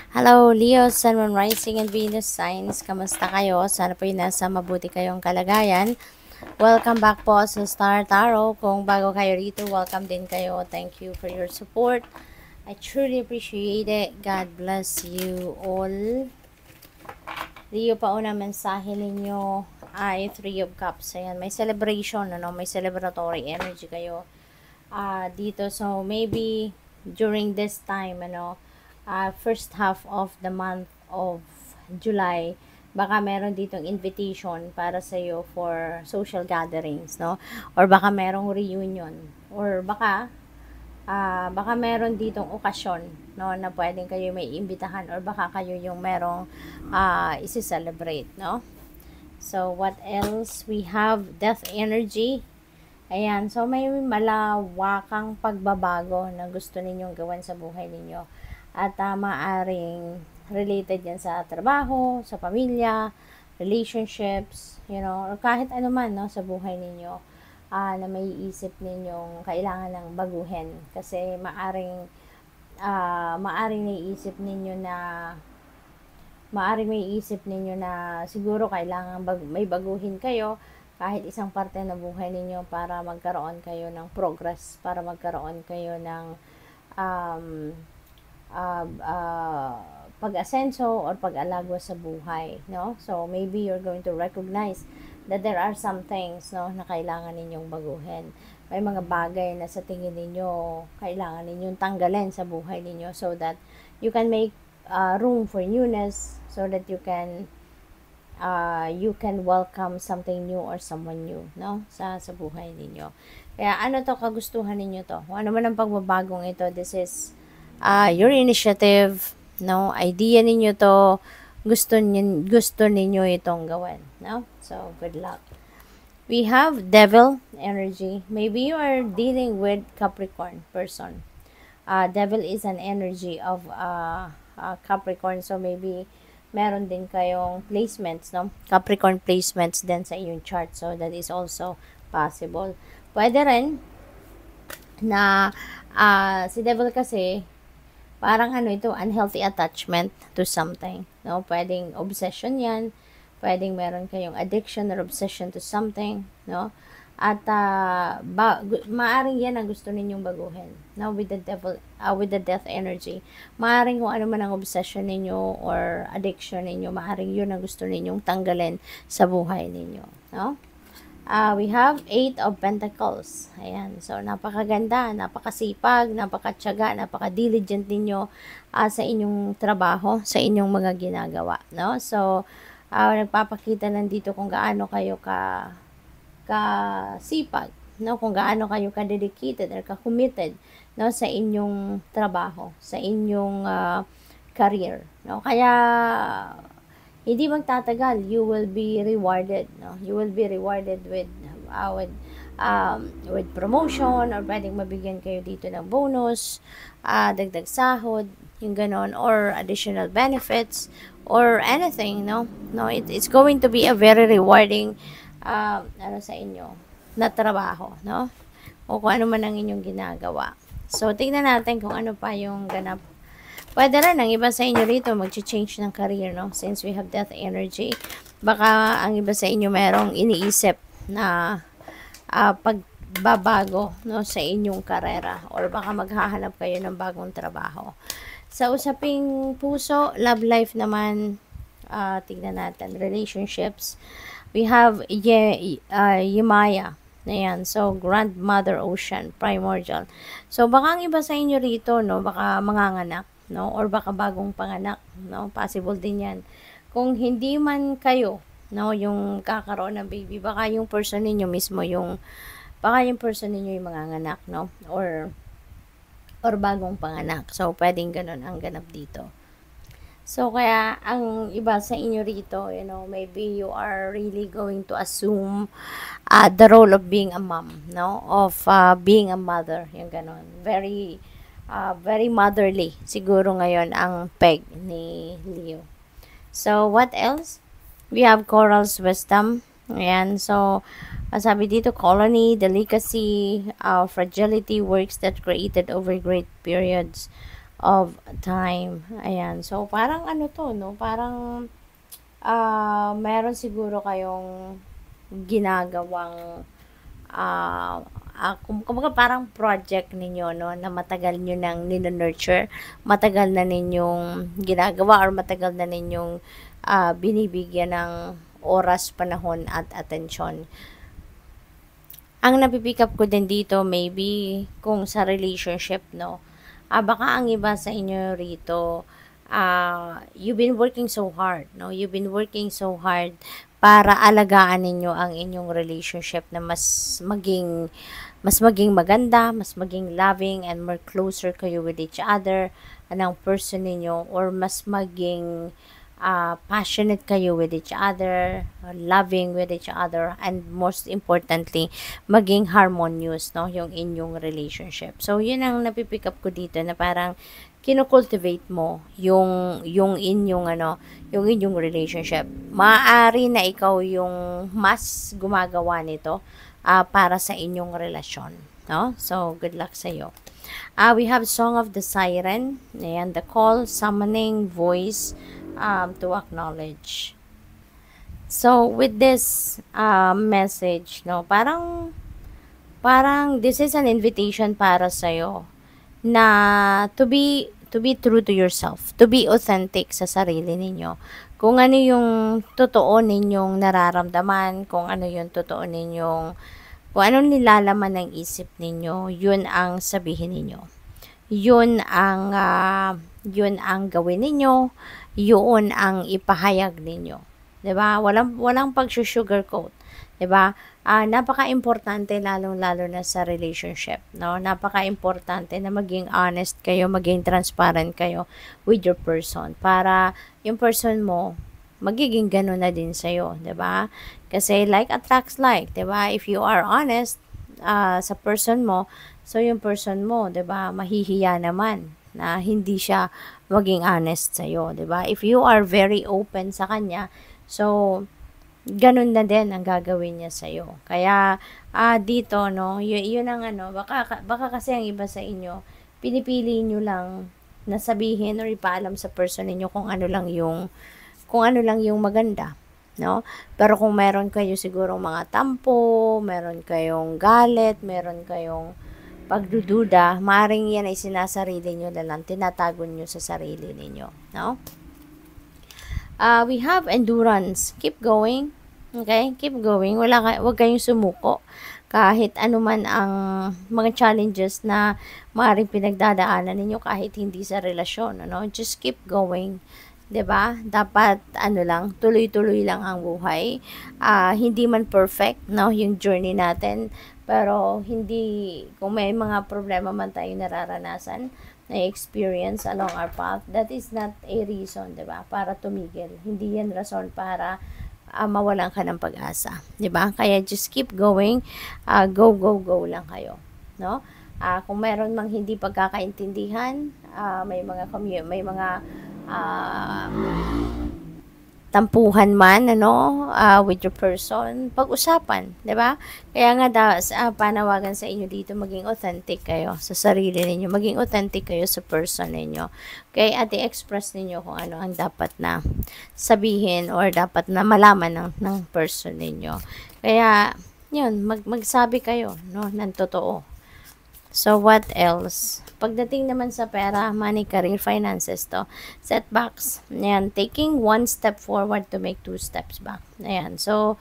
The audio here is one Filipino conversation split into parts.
Hello, Leo, Sun, Moon, Rising, and Venus signs. Kamusta kayo? Sana po yung nasa mabuti kayong kalagayan. Welcome back po sa Star Tarot. Kung bago kayo rito, welcome din kayo. Thank you for your support. I truly appreciate it. God bless you all. Leo, pauna mensahe ninyo ay Three of Cups. Ayan, may celebration, may celebratory energy kayo dito. So, maybe during this time, first half of the month of July, baka meron ditong invitation para sa iyo for social gatherings, no? Or baka merong reunion. Or baka meron ditong okasyon, no, na pwedeng kayo may imbitahan or baka kayo yung merong isi-celebrate, no? So, what else? We have death energy. Ayan, so may malawakang pagbabago na gusto ninyong gawin sa buhay ninyo. At maaring related yan sa trabaho, sa pamilya, relationships, or kahit ano man, no, sa buhay ninyo na may isip ninyong kailangan ng baguhin. Kasi maaring naiisip ninyo na siguro kailangan may baguhin kayo kahit isang parte ng buhay ninyo para magkaroon kayo ng progress, para magkaroon kayo ng pag-asenso or pag-alagwa sa buhay, no? So, maybe you're going to recognize that there are some things, no, na kailangan ninyong baguhin. May mga bagay na sa tingin ninyo kailangan ninyong tanggalin sa buhay ninyo so that you can make room for newness, so that you can welcome something new or someone new, no, sa buhay ninyo. Kaya ano to, kagustuhan ninyo to, ano man ang pagbabagong ito, this is your initiative, no, idea ninyo to, gusto ninyo itong gawin, no? So, good luck. We have devil energy. Maybe you are dealing with Capricorn person. Devil is an energy of Capricorn, so maybe meron din kayong placements, no? Capricorn placements din sa iyong chart. So, that is also possible. Pwede rin na si devil kasi, parang ito, unhealthy attachment to something, no? Pwedeng obsession yan. Pwedeng meron kayong addiction or obsession to something, no? At maaring yan ang gusto ninyong baguhin. Now, with the devil, with the death energy, maaring kung ano man ang obsession ninyo or addiction ninyo, maaring yun ang gusto ninyong tanggalin sa buhay ninyo, no? We have 8 of Pentacles. Ayan. So, napakaganda, napakasipag, napakatyaga, napaka-diligent ninyo sa inyong trabaho, sa inyong mga ginagawa, no? So, nagpapakita lang dito kung gaano kayo kasipag, no, kung gaano kayo ka-dedicated or ka-committed, no, sa inyong trabaho, sa inyong career, no. Kaya hindi magtatagal, you will be rewarded, no. You will be rewarded with promotion, or pwedeng mabigyan kayo dito ng bonus, dagdag sahod, yung ganon, or additional benefits or anything, no. It's going to be a very rewarding sa inyo na trabaho, no, o kung ano man ang inyong ginagawa. So, tingnan natin kung ano pa yung ganap. Pwede rin ang iba sa inyo rito mag-change ng career, no, since we have death energy. Baka ang iba sa inyo merong iniisip na pagbabago, no, sa inyong karera, or baka maghahanap kayo ng bagong trabaho. Sa usaping puso, love life naman, tignan natin, relationships. We have Yemaya. Ayan. So, Grandmother Ocean, Primordial. So, baka ang iba sa inyo rito, no, baka manganganak, no, or baka bagong panganak, no, possible din yan. Kung hindi man kayo, no, yung kakaroon ng baby, baka yung person ninyo mismo yung manganganak, no, or bagong panganak. So, pwedeng ganun ang ganap dito. So, kaya, ang iba sa inyo rito, maybe you are really going to assume the role of being a mom, no? Of being a mother, yung ganon. Very motherly, siguro ngayon, ang peg ni Leo. So, what else? We have Coral's Wisdom. Ayan, so, sabi dito, colony, delicacy, fragility, works that created over great periods. of time. Ayan. So, parang ano to, no? Parang, meron siguro kayong ginagawang, kumbaga parang project ninyo, no? Na matagal nyo nang nurture, matagal na ninyong ginagawa, or matagal na ninyong binibigyan ng oras, panahon, at atensyon. Ang napipick up ko din dito, maybe, kung sa relationship, no, baka ang iba sa inyo rito, you've been working so hard, no? You've been working so hard para alagaan ninyo ang inyong relationship na mas maging maganda, mas maging loving, and more closer kayo with each other, ng person ninyo, or mas maging passionate kayo with each other, loving with each other, and most importantly, maging harmonious, no, yung inyong relationship. So, yun ang napipick up ko dito, na parang kinocultivate mo yung inyong yung inyong relationship. Maaari na ikaw yung mas gumagawa nito para sa inyong relasyon, no? So, good luck sa iyo. We have Song of the Siren, and the call, summoning voice, to acknowledge. So, with this message, no, parang this is an invitation para sa'yo na to be true to yourself, to be authentic sa sarili ninyo. Kung ano yung totoo ninyong nararamdaman, kung ano yung totoo ninyong, kung anong nilalaman ng isip ninyo, yun ang sabihin ninyo. Yun ang gawin ninyo, yun ang ipahayag ninyo. 'Di ba? Walang pag-sugarcoat, 'di ba? Napaka-importante, lalong-lalo na sa relationship, no? Napaka-importante na maging honest kayo, maging transparent kayo with your person, para yung person mo magiging gano'n na din sa'yo, 'di ba? Kasi like attracts like, 'di ba? If you are honest sa person mo, so yung person mo, 'di ba, mahihiya naman na hindi siya maging honest sa iyo, 'di ba? If you are very open sa kanya, so ganun na din ang gagawin niya sa iyo. Kaya dito, no, yun ang baka kasi ang iba sa inyo, pinipili niyo lang na sabihin or ipaalam sa person niyo kung ano lang yung maganda, no? Pero kung meron kayo siguro mga tampo, meron kayong galit, meron kayong pagdududa, maaaring yan ay sinasarili nyo na lang, tinatago nyo sa sarili ninyo, no? We have endurance. Keep going. Okay? Keep going. Wag kayong sumuko. Kahit anuman ang mga challenges na maaaring pinagdadaanan ninyo, kahit hindi sa relasyon, just keep going. 'Di ba? Dapat lang, tuloy-tuloy lang ang buhay. Hindi man perfect, no, yung journey natin, pero kung may mga problema man tayo nararanasan, na experience along our path, that is not a reason, 'di ba, para tumigil. Hindi yan rason para mawalan ka ng pag-asa, 'di ba? Kaya just keep going. Go, go, go lang kayo, no? Kung meron mang hindi pagkakaintindihan, may mga tampuhan man, with your person, pag-usapan, 'di ba? Kaya nga panawagan sa inyo dito, maging authentic kayo sa sarili ninyo, maging authentic kayo sa person ninyo. Kaya i-express ninyo kung ano ang dapat na sabihin or dapat na malaman ng person ninyo. Kaya, yun, magsabi kayo, no, ng totoo. So, what else? Pagdating naman sa pera, money, career, finances to, setbacks. Ayan, taking one step forward to make two steps back. Ayan, so,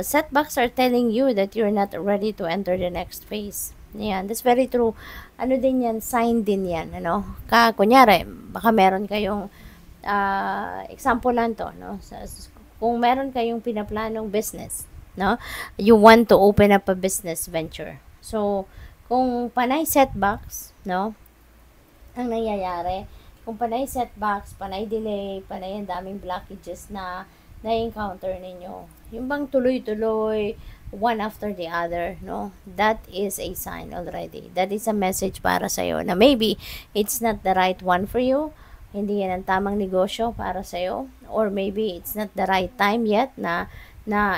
setbacks are telling you that you're not ready to enter the next phase. Ayan, that's very true. Ano din yan? Sign din yan, kunyari, baka meron kayong, example lang to, kung meron kayong pinaplanong business, you want to open up a business venture. So, kung panay setbacks, ang nangyayari, kung panay setbacks, panay delay, panay ang daming blockages na na-encounter ninyo, yung bang tuloy-tuloy, one after the other, that is a sign already. That is a message para sa'yo na maybe it's not the right one for you, hindi yan ang tamang negosyo para sa'yo, or maybe it's not the right time yet na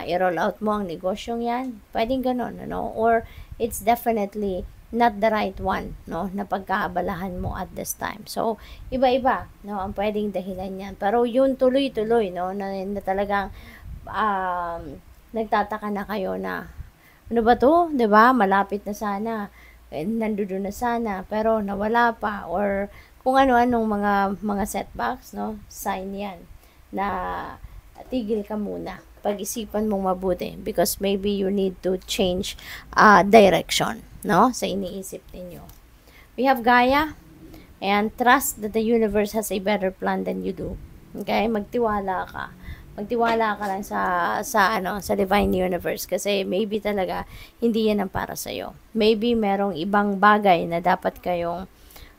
i-roll out mo ang negosyong yan. Pwedeng ganon, or it's definitely not the right one, no, na pagkaabalahan mo at this time. So, iba-iba, no, ang pwedeng dahilan yan. Pero yung tuloy-tuloy, no, na talagang nagtataka na kayo na, ano ba to, 'di ba? Malapit na sana, nandoon na sana, pero nawala pa, or kung ano-anong mga setbacks, no? Sign 'yan na tigil ka muna. Pag-isipan mong mabuti because maybe you need to change direction, no? Sa iniisip ninyo. We have Gaia, and trust that the universe has a better plan than you do. Okay? Magtiwala ka. Magtiwala ka lang sa divine universe kasi maybe talaga hindi yan ang para sa iyo. Maybe merong ibang bagay na dapat kayong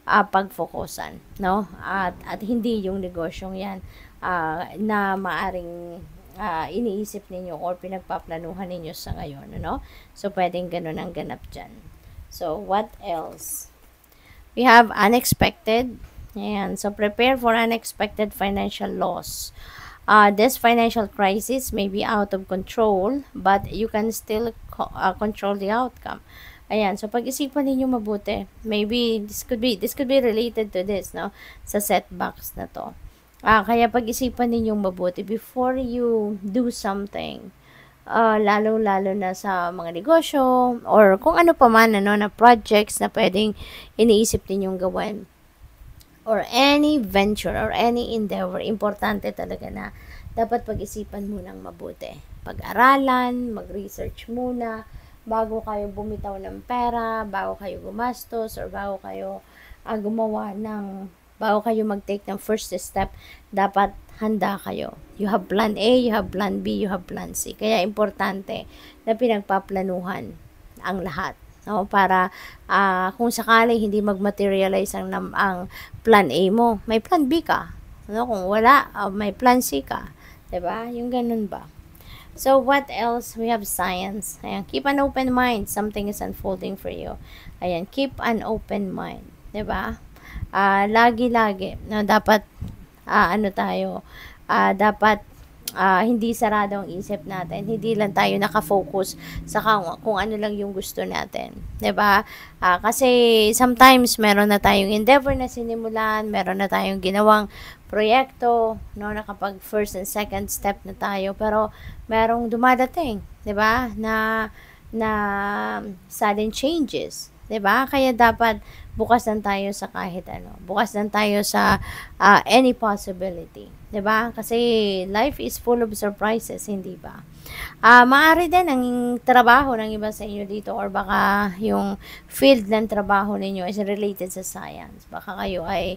pagfokusan, no? At hindi yung negosyong yan na maaring iniisip ninyo or pinagpaplanuhan ninyo sa ngayon, no? So, pwedeng ganun ang ganap dyan. So, what else? We have unexpected. And so, prepare for unexpected financial loss. This financial crisis may be out of control, but you can still control the outcome. Ayan, so pag-isipan ninyo mabuti. Maybe this could be related to this, no? Sa setbacks na to. Kaya pag-isipan ninyong mabuti before you do something. Lalo-lalo na sa mga negosyo or kung ano pa man, ano, na projects na pwedeng iniisip ninyong gawin. Or any venture or any endeavor, importante talaga na dapat pag-isipan munang mabuti. Pag-aralan, mag-research muna, bago kayo bumitaw ng pera, bago kayo gumastos, or bago kayo bago kayo mag-take ng first step, dapat handa kayo. You have plan A, you have plan B, you have plan C. Kaya importante na pinagpaplanuhan ang lahat. No, para kung sakali hindi mag-materialize ang plan A mo, may plan B ka. No, kung wala, may plan C ka. 'Di ba? Yung ganun ba? So, what else? We have science. Ayan, keep an open mind. Something is unfolding for you. Ayan, keep an open mind. 'Di ba? Lagi-lagi na dapat dapat hindi sarado ang isip natin. Hindi lang tayo nakafocus sa kung ano lang yung gusto natin. 'Di ba? Kasi sometimes meron na tayong endeavor na sinimulan, meron na tayong ginawang proyekto, no, na kapag first and second step na tayo, pero merong dumadating, 'di ba? Na sudden changes, 'di ba? Kaya dapat bukas lang tayo sa kahit ano. Bukas lang tayo sa any possibility, 'di ba? Kasi life is full of surprises, hindi ba? Maaari din ang trabaho ng iba sa inyo dito, or baka yung field ng trabaho ninyo is related sa science. Baka kayo ay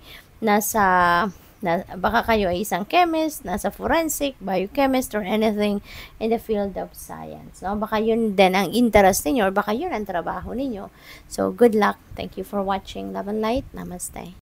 baka kayo ay isang chemist, nasa forensic, biochemist, or anything in the field of science. No? Baka yun din ang interest ninyo, or baka yun ang trabaho ninyo. So, good luck. Thank you for watching. Love and light. Namaste.